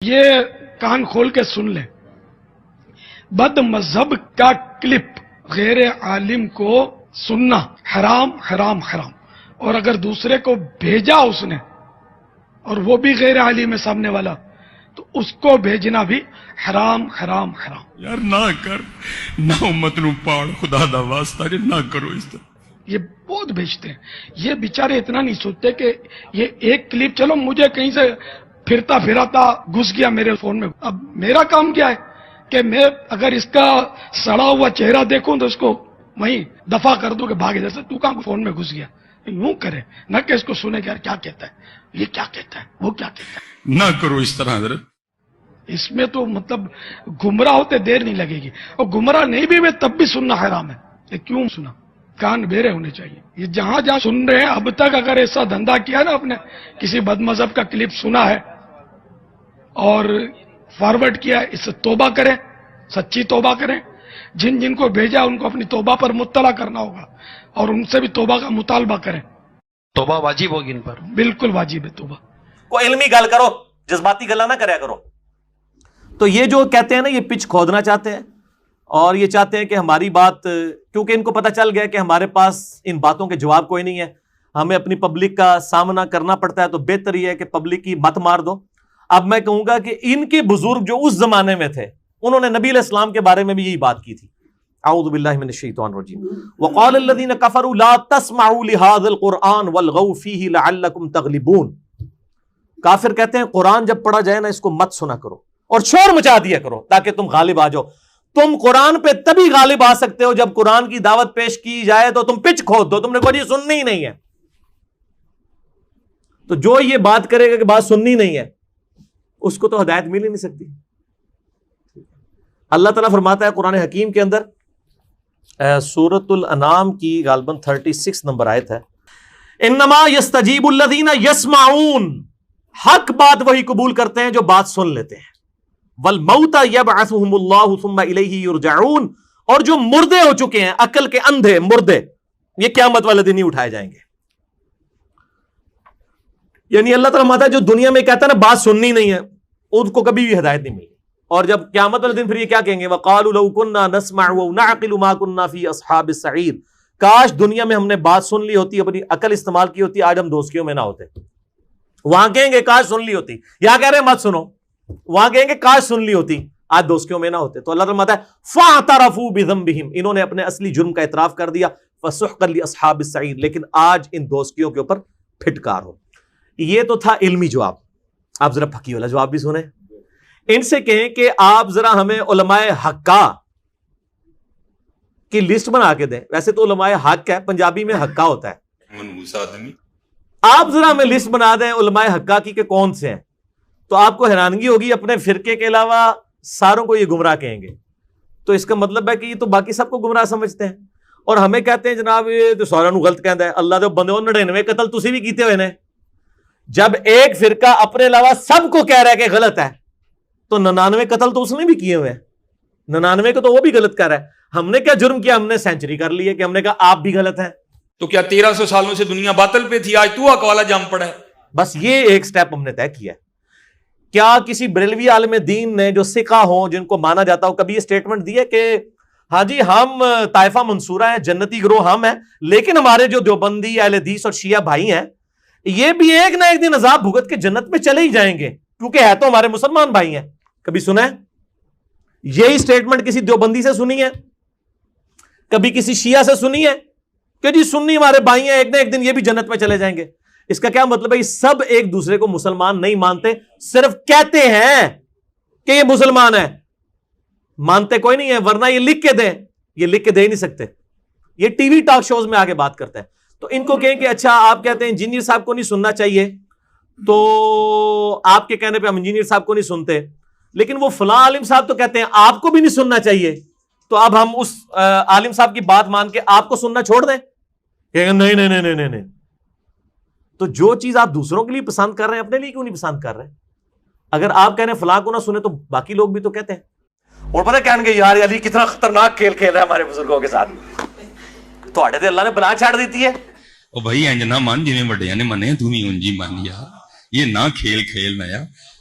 یہ کان کھول کے سن لیں، بد مذہب کا کلپ غیر عالم کو سننا حرام حرام حرام، اور اگر دوسرے کو بھیجا اس نے اور وہ بھی غیر عالم ہے سامنے والا تو اس کو بھیجنا بھی حرام حرام حرام۔ یار نہ کر، نہ امت نو پاڑ، خدا دا واسطہ جے نہ کرو اس طرح۔ یہ بہت بھیجتے ہیں، یہ بیچارے اتنا نہیں سوچتے کہ یہ ایک کلپ چلو مجھے کہیں سے پھرتا پھراتا گھس گیا میرے فون میں، اب میرا کام کیا ہے کہ میں اگر اس کا سڑا ہوا چہرہ دیکھوں تو اس کو وہیں دفع کر دوں کہ بھاگے، جیسے تو کہاں فون میں گھس گیا، یوں کرے نہ کہ اس کو سنے کہ یار کیا کہتا ہے، یہ کیا کہتا ہے، وہ کیا کہتا ہے۔ نہ کرو اس طرح حضرت۔ اس میں تو مطلب گمراہ ہوتے دیر نہیں لگے گی، اور گمراہ نہیں بھی میں تب بھی سننا حرام ہے۔ یہ کیوں سنا؟ کان بیرے ہونے چاہیے۔ یہ جہاں جہاں سن رہے ہیں اب تک اگر ایسا دھندا کیا نا، آپ نے کسی بد مذہب کا کلپ سنا ہے اور فارورڈ کیا، اس سے توبہ کریں، سچی توبہ کریں۔ جن جن کو بھیجا ان کو اپنی توبہ پر مطلع کرنا ہوگا اور ان سے بھی توبہ کا مطالبہ کریں۔ توبہ واجب ہوگی ان پر، بالکل واجب ہے توبہ۔ کوئی علمی گل کرو، جذباتی گلا نہ کریا کرو۔ تو یہ جو کہتے ہیں نا، یہ پچ کھودنا چاہتے ہیں اور یہ چاہتے ہیں کہ ہماری بات، کیونکہ ان کو پتہ چل گیا کہ ہمارے پاس ان باتوں کے جواب کوئی نہیں ہے، ہمیں اپنی پبلک کا سامنا کرنا پڑتا ہے، تو بہتر یہ ہے کہ پبلک کی مت مار دو۔ اب میں کہوں گا کہ ان کے بزرگ جو اس زمانے میں تھے انہوں نے نبی علیہ السلام کے بارے میں بھی یہی بات کی تھی۔ اعوذ باللہ من الشیطان الرجیم۔ وقال الذین کفروا لا تسمعوا لهذا القرآن والغوا فیہ لعلکم تغلبون۔ کافر کہتے ہیں قرآن جب پڑھا جائے نا اس کو مت سنا کرو اور شور مچا دیا کرو تاکہ تم غالب آ جاؤ۔ تم قرآن پہ تبھی غالب آ سکتے ہو جب قرآن کی دعوت پیش کی جائے تو تم پچ کھود دو، تم نے کوئی سننی ہی نہیں ہے۔ تو جو یہ بات کرے گا کہ بات سننی نہیں ہے اس کو تو ہدایت مل ہی نہیں سکتی۔ اللہ تعالیٰ فرماتا ہے قرآن حکیم کے اندر، سورۃ الانعام کی غالباً 36 نمبر آیت ہے، انما یستجیب الذین یسمعون، حق بات وہی قبول کرتے ہیں جو بات سن لیتے ہیں، والموتى یبعثهم اللہ ثم الیہ یرجعون، اور جو مردے ہو چکے ہیں، عقل کے اندھے مردے، یہ قیامت والے دن ہی اٹھائے جائیں گے۔ یعنی اللہ تعالیٰ فرماتا ہے جو دنیا میں کہتا ہے نا بات سننی نہیں ہے، ان کو کبھی بھی ہدایت نہیں ملی، اور جب قیامت والے دن پھر یہ کیا کہیں گے، وَقَالُوا لَوْ كُنَّا نَسْمَعُ وَنَعْقِلُ مَا كُنَّا فِي أَصْحَابِ السَّعِيرِ، کاش دنیا میں ہم نے بات سن لی ہوتی، اپنی عقل استعمال کی ہوتی، آج ہم دوستیوں میں نہ ہوتے۔ وہاں کہیں گے کاش سن لی ہوتی، یہاں کہہ رہے ہیں مت سنو، وہاں کہیں گے کاش سن لی ہوتی، آج دوستیوں میں نہ ہوتے۔ تو اللہ تعالیٰ فرماتا ہے فَاعْتَرَفُوا بِذَنبِهِمْ، انہوں نے اپنے اصلی جرم کا اعتراف کر دیا، فَسُحْقًا لِأَصْحَابِ السَّعِيرِ، لیکن آج ان دوستیوں کے اوپر پھٹکار ہو۔ یہ تو تھا علمی جواب، آپ ذرا پھکی والا جواب بھی سنیں۔ ان سے کہیں کہ آپ ذرا ہمیں علماء حقہ کی لسٹ بنا کے دیں، ویسے تو علماء حق ہے، پنجابی میں حقہ ہوتا ہے، منحوس آدمی۔ آپ ذرا ہمیں لسٹ بنا دیں علماء حقہ کی کہ کون سے ہیں، تو آپ کو حیرانگی ہوگی، اپنے فرقے کے علاوہ ساروں کو یہ گمراہ کہیں گے۔ تو اس کا مطلب ہے کہ یہ تو باقی سب کو گمراہ سمجھتے ہیں، اور ہمیں کہتے ہیں جناب یہ تو ساروں کو غلط کہتا ہے، اللہ دے بندے 99 قتل تسی بھی کیتے ہوئے نے۔ جب ایک فرقہ اپنے علاوہ سب کو کہہ رہا ہے کہ غلط ہے تو 99 قتل تو اس نے بھی کیے ہوئے ہیں، 99 کو تو وہ بھی غلط کر رہا ہے۔ ہم نے کیا جرم کیا؟ ہم نے سینچری کر لی ہے کہ ہم نے کہا آپ بھی غلط ہیں۔ تو کیا 1300 سالوں سے دنیا باطل پہ تھی، آج تو اقوالا جام پڑا ہے؟ بس یہ ایک سٹیپ ہم نے طے کیا ہے۔ کیا کسی بریلوی عالم دین نے جو ثقہ ہوں، جن کو مانا جاتا ہو، کبھی یہ سٹیٹمنٹ دی ہے کہ ہاں جی ہم طائفہ منصورہ ہیں، جنتی گروہ ہم ہیں، لیکن ہمارے جو دیوبندی اہل حدیث اور شیعہ بھائی ہیں یہ بھی ایک نہ ایک دن عذاب بھگت کے جنت میں چلے ہی جائیں گے کیونکہ ہے تو ہمارے مسلمان بھائی ہیں؟ کبھی سنا ہے یہی سٹیٹمنٹ؟ کسی دیوبندی سے سنی ہے؟ کبھی کسی شیعہ سے سنی ہے کہ جی سنی ہمارے بھائی ہیں، ایک نہ ایک دن یہ بھی جنت میں چلے جائیں گے؟ اس کا کیا مطلب ہے؟ یہ سب ایک دوسرے کو مسلمان نہیں مانتے، صرف کہتے ہیں کہ یہ مسلمان ہے، مانتے کوئی نہیں ہے، ورنہ یہ لکھ کے دیں، یہ لکھ کے دے ہی نہیں سکتے۔ یہ ٹی وی ٹاک شوز میں آگے بات کرتا ہے۔ تو ان کو کہیں کہ اچھا آپ کہتے ہیں انجینئر صاحب کو نہیں سننا چاہیے، تو آپ کے کہنے پہ ہم انجینئر صاحب کو نہیں سنتے، لیکن وہ فلاں عالم صاحب تو کہتے ہیں آپ کو بھی نہیں سننا چاہیے، تو اب ہم اس عالم صاحب کی بات مان کے آپ کو سننا چھوڑ دیں؟ کہ نہیں نہیں نہیں نہیں نہیں۔ تو جو چیز آپ دوسروں کے لیے پسند کر رہے ہیں اپنے لیے کیوں نہیں پسند کر رہے؟ اگر آپ کہہ رہے ہیں فلاں کو نہ سنے تو باقی لوگ بھی تو کہتے ہیں۔ اور پتہ کہنے گے یار علی کتنا خطرناک کھیل کھیل رہا ہے ہمارے بزرگوں کے ساتھ، تو اللہ نے بلا چھاڑ دیتی ہے۔ او بھائی انج نہ مان جویں وڈیاں نے منے، تو بھی انج ہی مان یار، یہ نہ کھیل کھیلنا یار۔